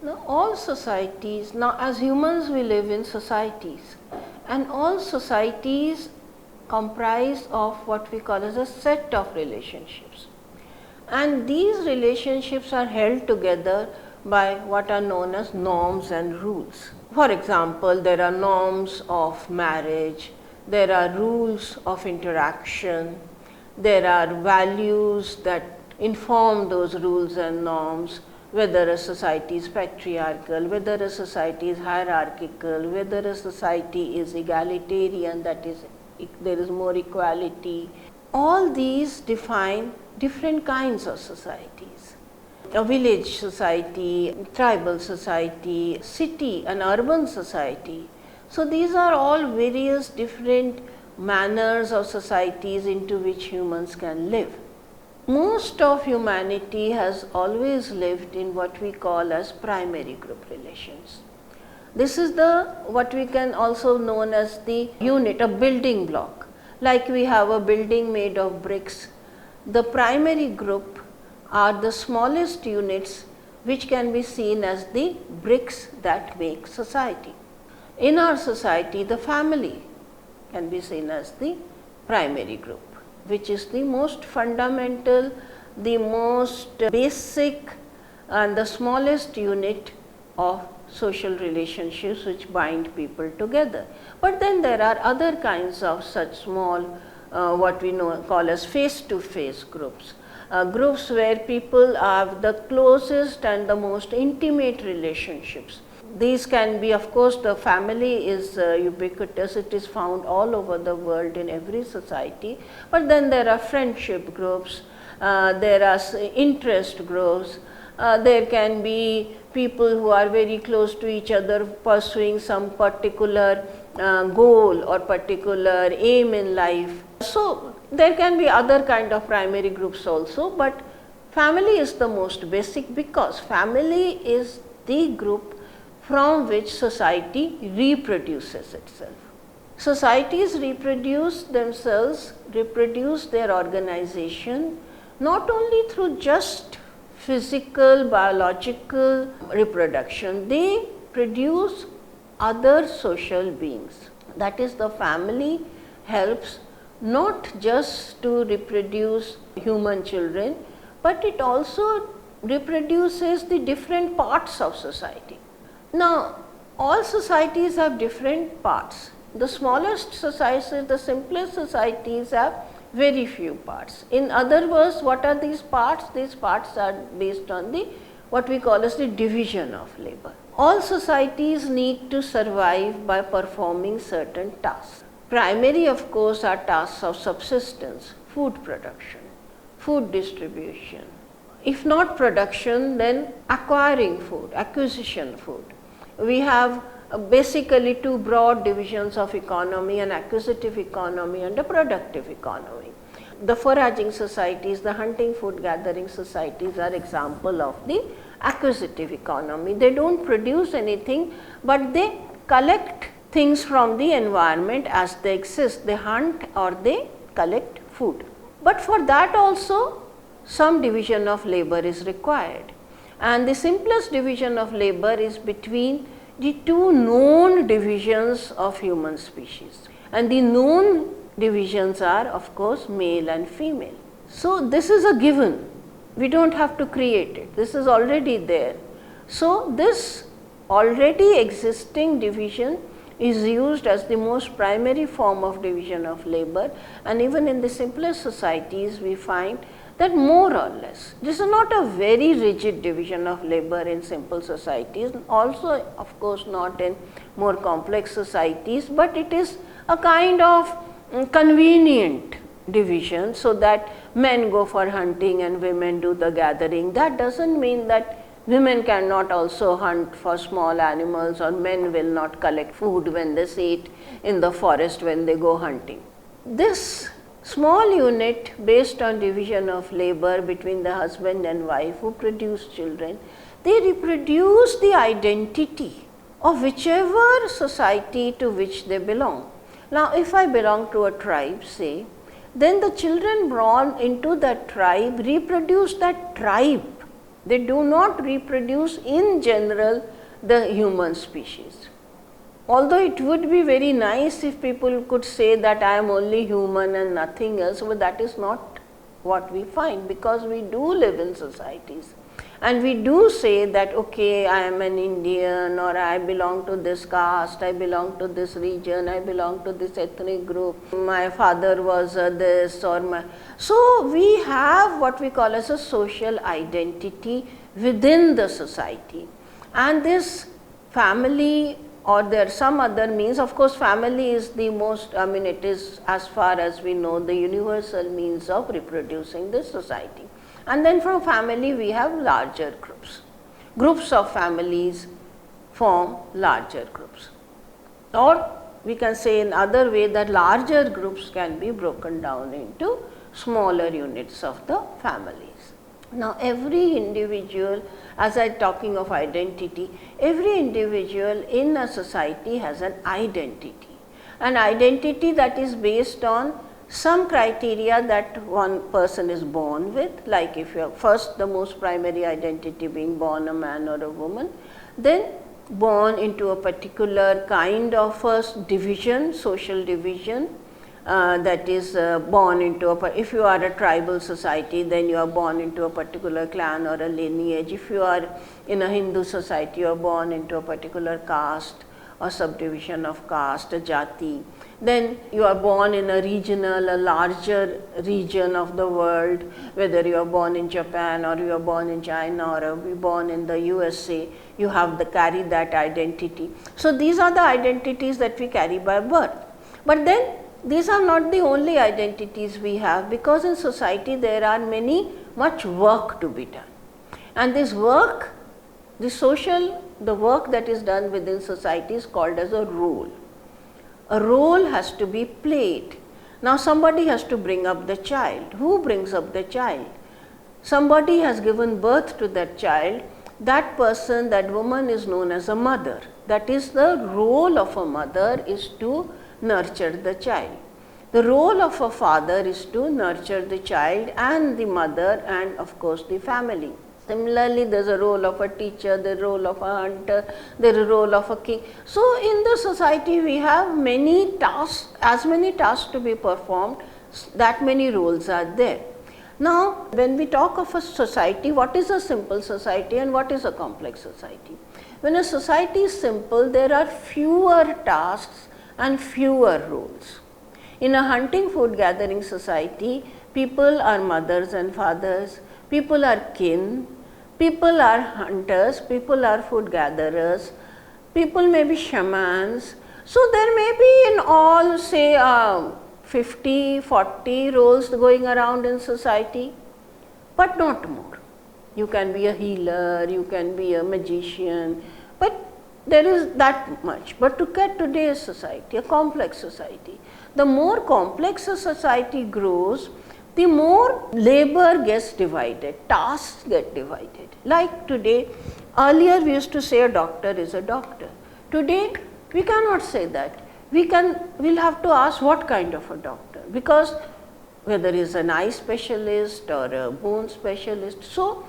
Now, all societies, now as humans we live in societies, and all societies comprise of what we call as a set of relationships. And these relationships are held together by what are known as norms and rules. For example, there are norms of marriage, there are rules of interaction, there are values that inform those rules and norms, whether a society is patriarchal, whether a society is hierarchical, whether a society is egalitarian, that is, there is more equality. All these define different kinds of societies. A village society, tribal society, city and urban society. So these are all various different manners of societies into which humans can live. Most of humanity has always lived in what we call as primary group relations. This is the what we can also known as the unit, a building block. Like we have a building made of bricks, the primary group are the smallest units which can be seen as the bricks that make society. In our society, the family can be seen as the primary group, which is the most fundamental, the most basic and the smallest unit of social relationships which bind people together. But then there are other kinds of such small what we call as face-to-face groups. Groups where people have the closest and the most intimate relationships. These can be, of course, the family is ubiquitous, it is found all over the world in every society, but then there are friendship groups, there are interest groups, there can be people who are very close to each other pursuing some particular goal or particular aim in life. So there can be other kind of primary groups also, but family is the most basic because family is the group from which society reproduces itself. Societies reproduce themselves, reproduce their organization not only through just physical, biological reproduction, they produce other social beings. That is, the family helps not just to reproduce human children, but it also reproduces the different parts of society. Now, all societies have different parts. The smallest societies, the simplest societies have very few parts. In other words, what are these parts? These parts are based on the what we call as the division of labor. All societies need to survive by performing certain tasks. Primary, of course, are tasks of subsistence, food production, food distribution. If not production, then acquiring food, acquisition food. We have basically two broad divisions of economy, an acquisitive economy and a productive economy. The foraging societies, the hunting food gathering societies are example of the acquisitive economy. They don't produce anything, but they collect things from the environment as they exist. They hunt or they collect food. But for that also some division of labor is required. And the simplest division of labor is between the two known divisions of human species. And the known divisions are, of course, male and female. So this is a given. We don't have to create it. This is already there. So this already existing division is used as the most primary form of division of labor, and even in the simplest societies we find that more or less, this is not a very rigid division of labor in simple societies, also of course not in more complex societies, but it is a kind of convenient division so that men go for hunting and women do the gathering. That doesn't mean that women cannot also hunt for small animals, or men will not collect food when they see it in the forest when they go hunting. This small unit based on division of labor between the husband and wife who produce children, they reproduce the identity of whichever society to which they belong. Now, if I belong to a tribe, say, then the children born into that tribe reproduce that tribe. They do not reproduce in general the human species. Although it would be very nice if people could say that I am only human and nothing else, but that is not what we find, because we do live in societies. And we do say that, okay, I am an Indian, or I belong to this caste, I belong to this region, I belong to this ethnic group, my father was this, or my. So we have what we call as a social identity within the society. And this family, or there are some other means, of course family is the most, I mean it is, as far as we know, the universal means of reproducing this society. And then from family we have larger groups. Groups of families form larger groups. Or we can say in other way that larger groups can be broken down into smaller units of the families. Now every individual, as I am talking of identity, every individual in a society has an identity that is based on some criteria that one person is born with, like if you are first, the most primary identity being born a man or a woman, then born into a particular kind of first division, social division, that is born into if you are a tribal society, then you are born into a particular clan or a lineage. If you are in a Hindu society, you are born into a particular caste or subdivision of caste, a jati. Then you are born in a regional, a larger region of the world, whether you are born in Japan or you are born in China or you are born in the USA, you have to carry that identity. So these are the identities that we carry by birth. But then these are not the only identities we have, because in society there are much work to be done. And this work, the work that is done within society is called as a role. A role has to be played. Now somebody has to bring up the child. Who brings up the child? Somebody has given birth to that child. That person, that woman is known as a mother. That is, the role of a mother is to nurture the child. The role of a father is to nurture the child and the mother and of course the family. Similarly, there is a role of a teacher, the role of a hunter, there is a role of a king. So in the society we have many tasks, as many tasks to be performed, that many roles are there. Now when we talk of a society, what is a simple society and what is a complex society? When a society is simple, there are fewer tasks and fewer roles. In a hunting food gathering society, people are mothers and fathers, people are kin, people are hunters, people are food gatherers, people may be shamans. So there may be in all say 50, 40 roles going around in society, but not more. You can be a healer, you can be a magician, but there is that much. But look at today's society, a complex society. The more complex a society grows, the more labor gets divided, tasks get divided. Like today, earlier we used to say a doctor is a doctor. Today we cannot say that. We'll have to ask what kind of a doctor, because whether he is an eye specialist or a bone specialist. So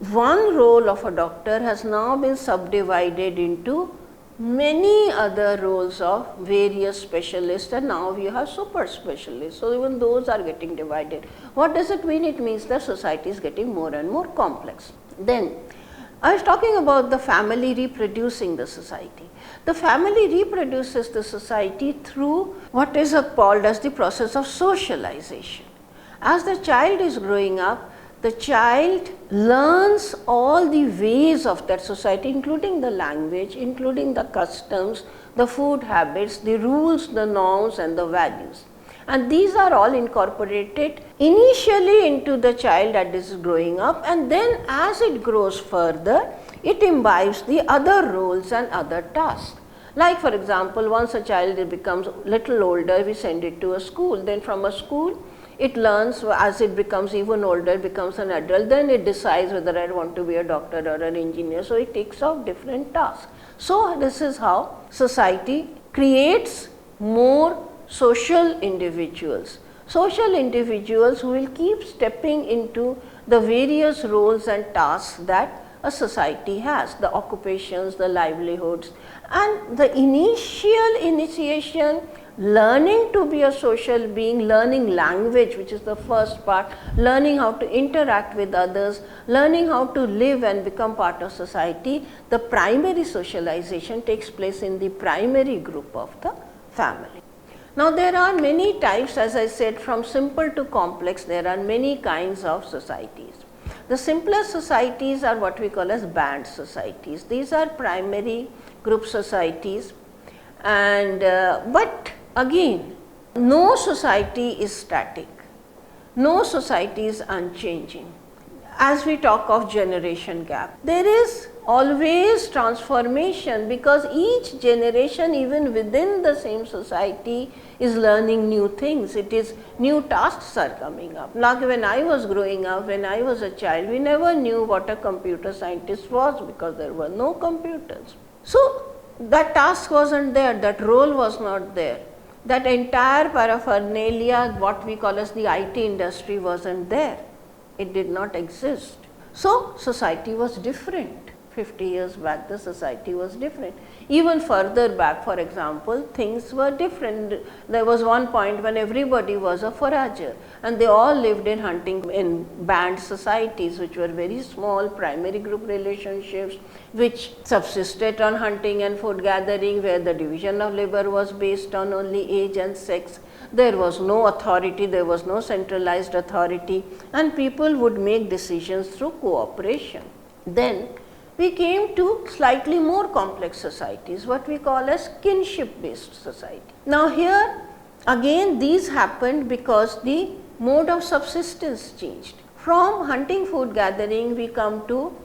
one role of a doctor has now been subdivided into many other roles of various specialists, and now we have super specialists. So even those are getting divided. What does it mean? It means that society is getting more and more complex. Then I was talking about the family reproducing the society. The family reproduces the society through what is called as the process of socialization. As the child is growing up, the child learns all the ways of that society, including the language, including the customs, the food habits, the rules, the norms and the values. And these are all incorporated initially into the child that is growing up, and then as it grows further, it imbibes the other roles and other tasks. Like for example, once a child becomes little older, we send it to a school. Then from a school, it learns. As it becomes even older, becomes an adult, then it decides whether I want to be a doctor or an engineer. So it takes off different tasks. So this is how society creates more social individuals who will keep stepping into the various roles and tasks that a society has, the occupations, the livelihoods, and the initial initiation, learning to be a social being, learning language, which is the first part, learning how to interact with others, learning how to live and become part of society. The primary socialization takes place in the primary group of the family. Now, there are many types, as I said, from simple to complex, there are many kinds of societies. The simplest societies are what we call as band societies. These are primary group societies, and but again, no society is static, no society is unchanging. As we talk of generation gap, there is always transformation, because each generation, even within the same society, is learning new things. It is new tasks are coming up. Like when I was growing up, when I was a child, we never knew what a computer scientist was, because there were no computers. So that task wasn't there, that role was not there. That entire paraphernalia, what we call as the IT industry, wasn't there. It did not exist. So society was different. 50 years back, the society was different. Even further back, for example, things were different. There was one point when everybody was a forager, and they all lived in hunting in band societies, which were very small primary group relationships, which subsisted on hunting and food gathering, where the division of labor was based on only age and sex. There was no authority, there was no centralized authority, and people would make decisions through cooperation. Then we came to slightly more complex societies, what we call as kinship based society. Now here again, these happened because the mode of subsistence changed. From hunting food gathering, we come to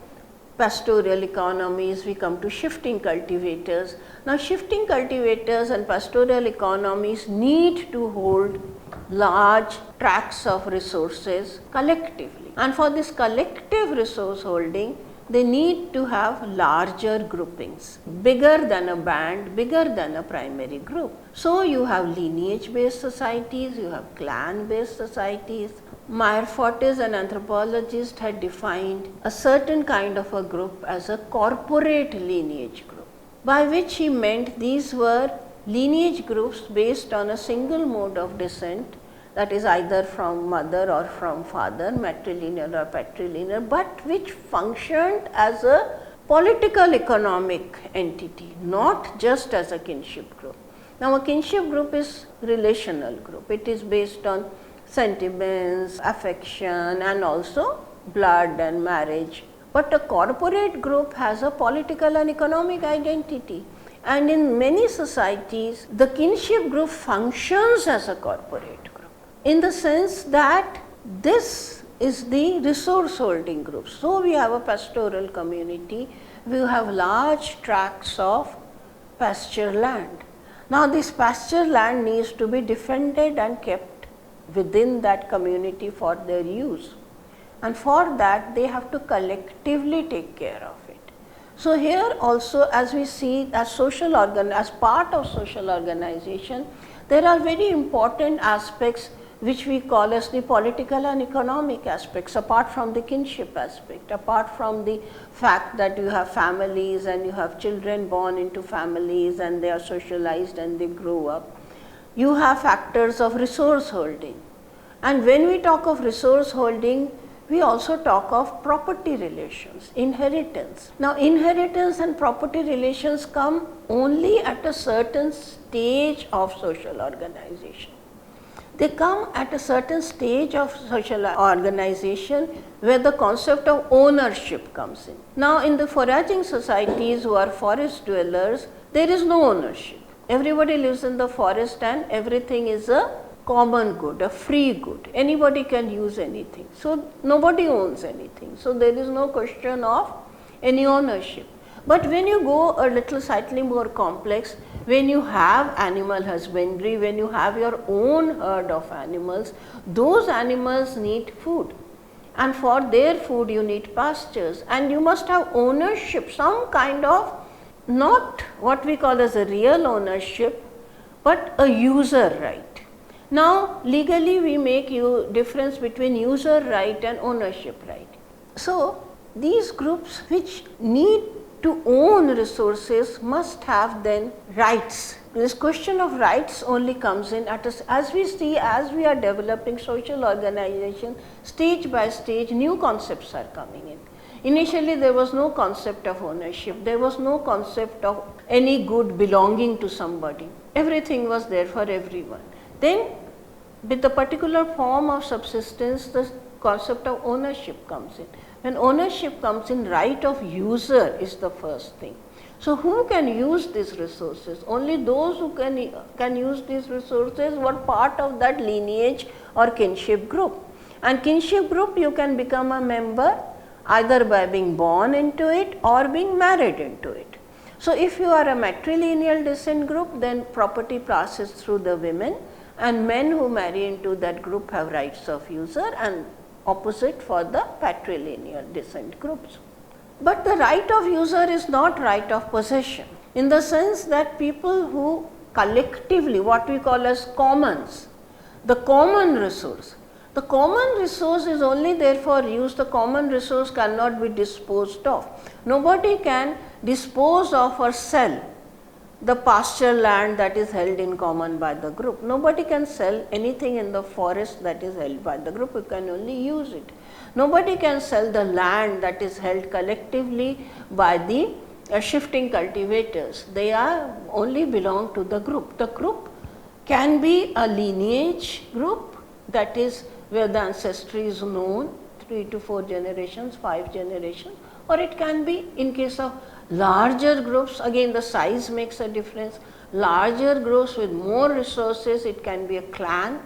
pastoral economies, we come to shifting cultivators. Now shifting cultivators and pastoral economies need to hold large tracts of resources collectively, and for this collective resource holding, they need to have larger groupings, bigger than a band, bigger than a primary group. So you have lineage based societies, you have clan based societies. Meyer-Fortes, an anthropologist, had defined a certain kind of a group as a corporate lineage group, by which he meant these were lineage groups based on a single mode of descent, that is either from mother or from father, matrilineal or patrilineal, but which functioned as a political economic entity, not just as a kinship group. Now a kinship group is relational group. It is based on sentiments, affection, and also blood and marriage. But a corporate group has a political and economic identity. And in many societies, the kinship group functions as a corporate group, in the sense that this is the resource holding group. So we have a pastoral community, we have large tracts of pasture land. Now this pasture land needs to be defended and kept within that community for their use, and for that they have to collectively take care of it. So here also, as we see, as part of social organization, there are very important aspects which we call as the political and economic aspects, apart from the kinship aspect, apart from the fact that you have families and you have children born into families and they are socialized and they grow up. You have factors of resource holding, and when we talk of resource holding, we also talk of property relations, inheritance. Now inheritance and property relations come only at a certain stage of social organization. They come at a certain stage of social organization where the concept of ownership comes in. Now in the foraging societies who are forest dwellers, there is no ownership. Everybody lives in the forest and everything is a common good, a free good. Anybody can use anything. So nobody owns anything. So there is no question of any ownership. But when you go a little slightly more complex, when you have animal husbandry, when you have your own herd of animals, those animals need food, and for their food you need pastures, and you must have ownership, some kind of, not what we call as a real ownership, but a user right. Now, legally we make difference between user right and ownership right. So, these groups which need to own resources must have then rights. This question of rights only comes in as we see, as we are developing social organization, stage by stage new concepts are coming in. Initially there was no concept of ownership, there was no concept of any good belonging to somebody, everything was there for everyone. Then with the particular form of subsistence, the concept of ownership comes in. When ownership comes in, right of user is the first thing. So, who can use these resources? Only those who can use these resources were part of that lineage or kinship group. And kinship group, you can become a member either by being born into it or being married into it. So, if you are a matrilineal descent group, then property passes through the women, and men who marry into that group have rights of user, and opposite for the patrilineal descent groups. But the right of user is not right of possession, in the sense that people who collectively, what we call as commons, the common resource is only there for use, the common resource cannot be disposed of. Nobody can dispose of or sell the pasture land that is held in common by the group. Nobody can sell anything in the forest that is held by the group, you can only use it. Nobody can sell the land that is held collectively by the shifting cultivators, they are only belong to the group. The group can be a lineage group, that is where the ancestry is known, 3 to 4 generations, 5 generations, or it can be in case of larger groups, again the size makes a difference. Larger groups with more resources, it can be a clan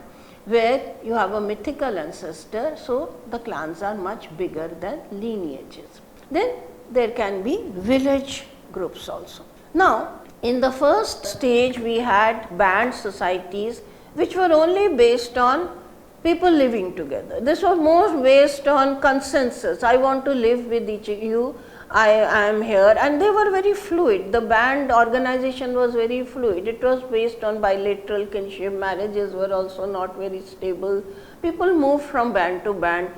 where you have a mythical ancestor, so the clans are much bigger than lineages. Then there can be village groups also. Now, in the first stage we had band societies which were only based on people living together. This was more based on consensus, I want to live with each of you, I am here, and they were very fluid. The band organization was very fluid. It was based on bilateral kinship, marriages were also not very stable. People moved from band to band,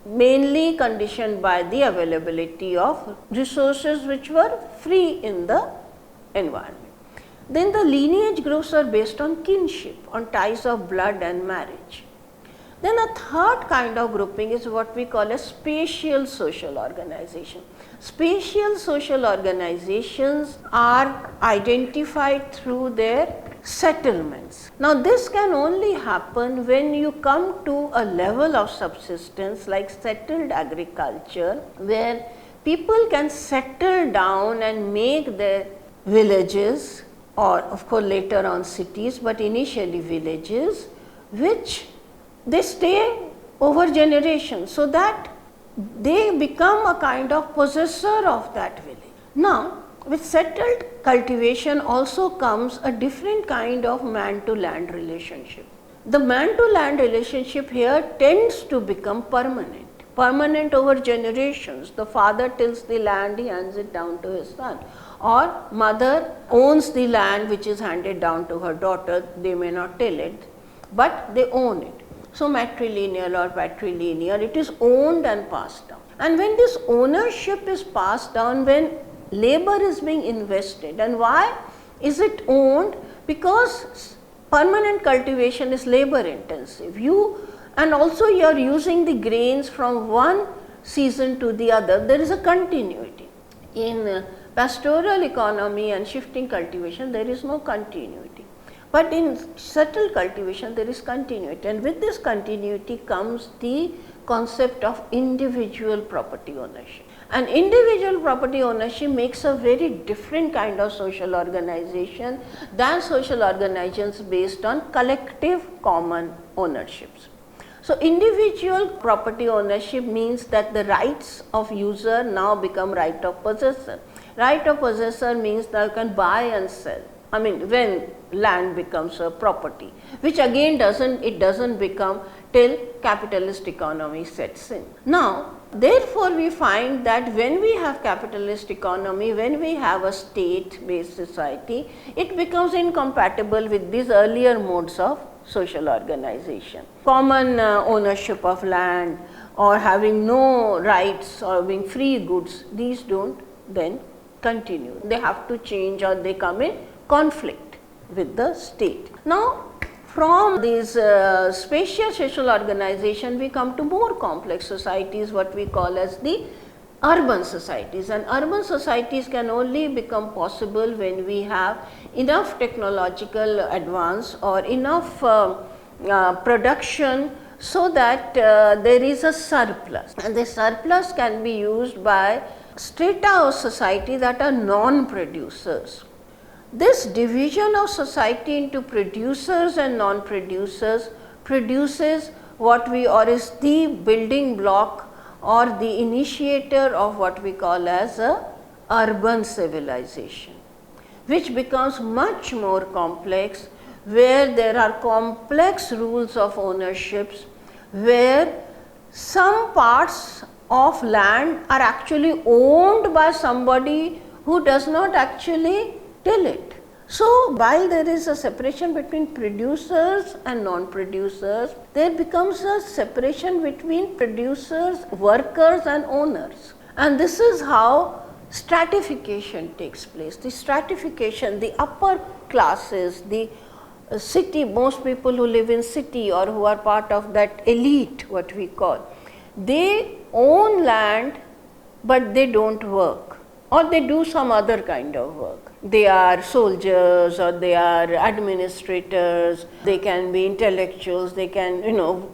mainly conditioned by the availability of resources which were free in the environment. Then the lineage groups are based on kinship, on ties of blood and marriage. Then a third kind of grouping is what we call a spatial social organization. Spatial social organizations are identified through their settlements. Now, this can only happen when you come to a level of subsistence like settled agriculture, where people can settle down and make their villages, or of course later on cities, but initially villages, which they stay over generations, so that they become a kind of possessor of that village. Now, with settled cultivation also comes a different kind of man to land relationship. The man to land relationship here tends to become permanent over generations. The father tills the land, he hands it down to his son, or mother owns the land which is handed down to her daughter. They may not till it, but they own it. So, matrilineal or patrilineal, it is owned and passed down. And when this ownership is passed down, when labor is being invested, and why is it owned? Because permanent cultivation is labor intensive. And also you are using the grains from one season to the other, there is a continuity. In pastoral economy and shifting cultivation, there is no continuity. But in settled cultivation, there is continuity, and with this continuity comes the concept of individual property ownership. And individual property ownership makes a very different kind of social organization than social organizations based on collective common ownerships. So, individual property ownership means that the rights of user now become right of possessor. Right of possessor means that you can buy and sell. I mean, when land becomes a property, which again doesn't become till capitalist economy sets in. Now, therefore, we find that when we have capitalist economy, when we have a state based society, it becomes incompatible with these earlier modes of social organization. Common ownership of land or having no rights or being free goods, these don't then continue. They have to change or they come in conflict with the state. Now, from these spacious social organization, we come to more complex societies, what we call as the urban societies. And urban societies can only become possible when we have enough technological advance or enough production, so that there is a surplus, and the surplus can be used by strata of society that are non-producers. This division of society into producers and non-producers produces what we, or is the building block or the initiator of what we call as a urban civilization, which becomes much more complex, where there are complex rules of ownerships, where some parts of land are actually owned by somebody who does not actually till it. So, while there is a separation between producers and non-producers, there becomes a separation between producers, workers and owners. And this is how stratification takes place. The stratification, the upper classes, the city, most people who live in city or who are part of that elite, what we call, they own land but they don't work, or they do some other kind of work. They are soldiers or they are administrators, they can be intellectuals, they can,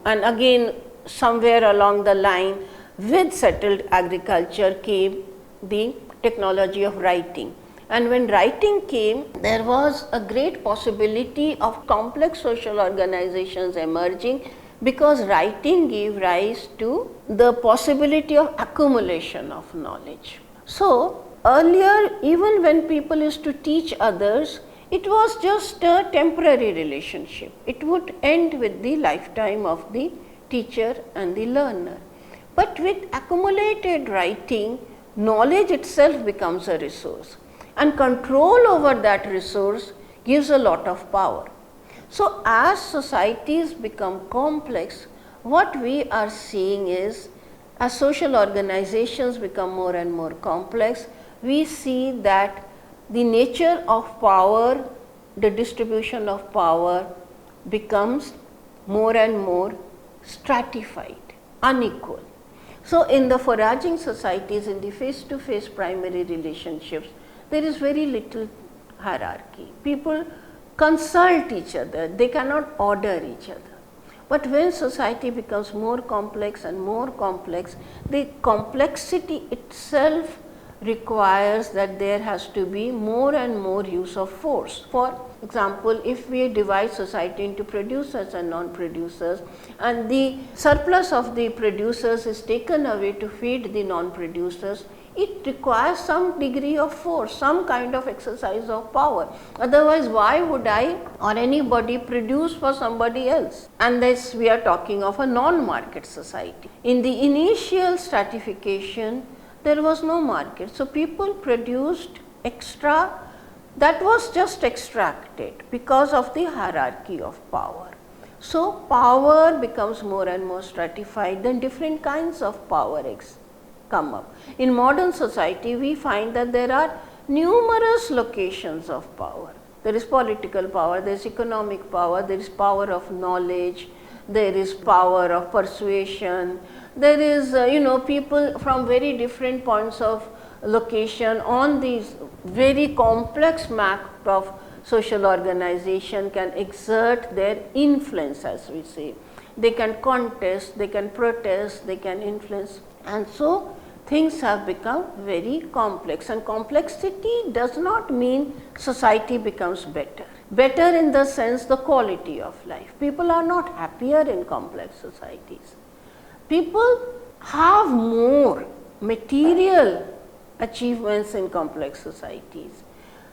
and again somewhere along the line with settled agriculture came the technology of writing. And when writing came, there was a great possibility of complex social organizations emerging, because writing gave rise to the possibility of accumulation of knowledge. So, earlier, even when people used to teach others, it was just a temporary relationship. It would end with the lifetime of the teacher and the learner. But with accumulated writing, knowledge itself becomes a resource, and control over that resource gives a lot of power. So, as societies become complex, what we are seeing is, as social organizations become more and more complex, we see that the nature of power, the distribution of power becomes more and more stratified, unequal. So, in the foraging societies, in the face-to-face primary relationships, there is very little hierarchy. People consult each other, they cannot order each other. But when society becomes more complex and more complex, the complexity itself requires that there has to be more and more use of force. For example, if we divide society into producers and non-producers, and the surplus of the producers is taken away to feed the non-producers, it requires some degree of force, some kind of exercise of power. Otherwise, why would I or anybody produce for somebody else? Unless we are talking of a non-market society. In the initial stratification, there was no market. So, people produced extra that was just extracted because of the hierarchy of power. So, power becomes more and more stratified, then different kinds of power come up. In modern society, we find that there are numerous locations of power. There is political power, there is economic power, there is power of knowledge, there is power of persuasion, there is people from very different points of location on these very complex map of social organization can exert their influence, as we say. They can contest, they can protest, they can influence, and so things have become very complex. And complexity does not mean society becomes better. Better in the sense the quality of life. People are not happier in complex societies. People have more material achievements in complex societies.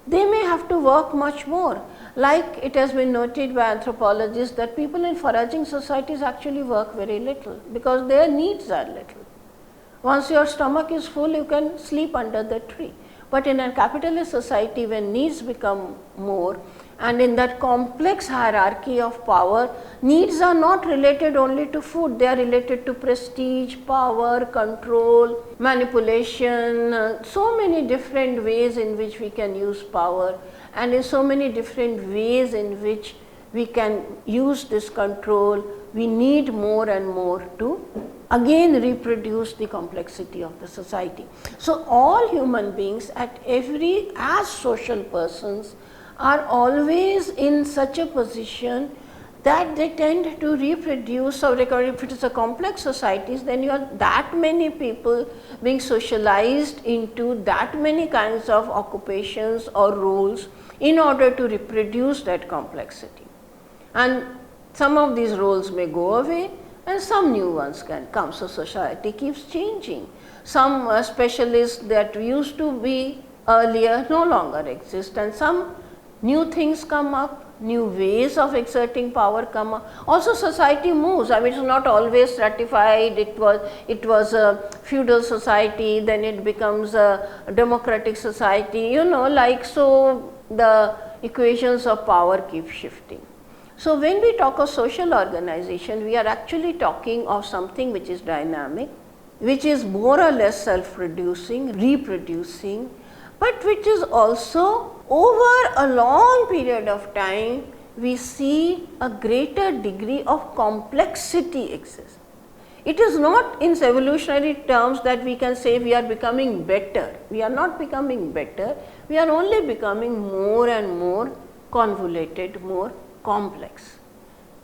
They may have to work much more. Like it has been noted by anthropologists that people in foraging societies actually work very little because their needs are little. Once your stomach is full, you can sleep under the tree. But in a capitalist society, when needs become more And in that complex hierarchy of power, needs are not related only to food, they are related to prestige, power, control, manipulation, so many different ways in which we can use power, and in so many different ways in which we can use this control. We need more and more to again reproduce the complexity of the society. So, all human beings as social persons are always in such a position that they tend to reproduce. So, if it is a complex societies, then you are that many people being socialized into that many kinds of occupations or roles in order to reproduce that complexity. And some of these roles may go away and some new ones can come. So, society keeps changing. Some specialists that used to be earlier no longer exist, and some new things come up, new ways of exerting power come up. Also society moves. I mean, it is not always stratified. It was a feudal society, then it becomes a democratic society, like so the equations of power keep shifting. So, when we talk of social organization, we are actually talking of something which is dynamic, which is more or less self-producing, reproducing, but which is also over a long period of time, we see a greater degree of complexity exists. It is not in evolutionary terms that we can say we are becoming better. We are not becoming better, we are only becoming more and more convoluted, more complex,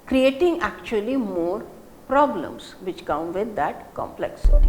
creating actually more problems which come with that complexity.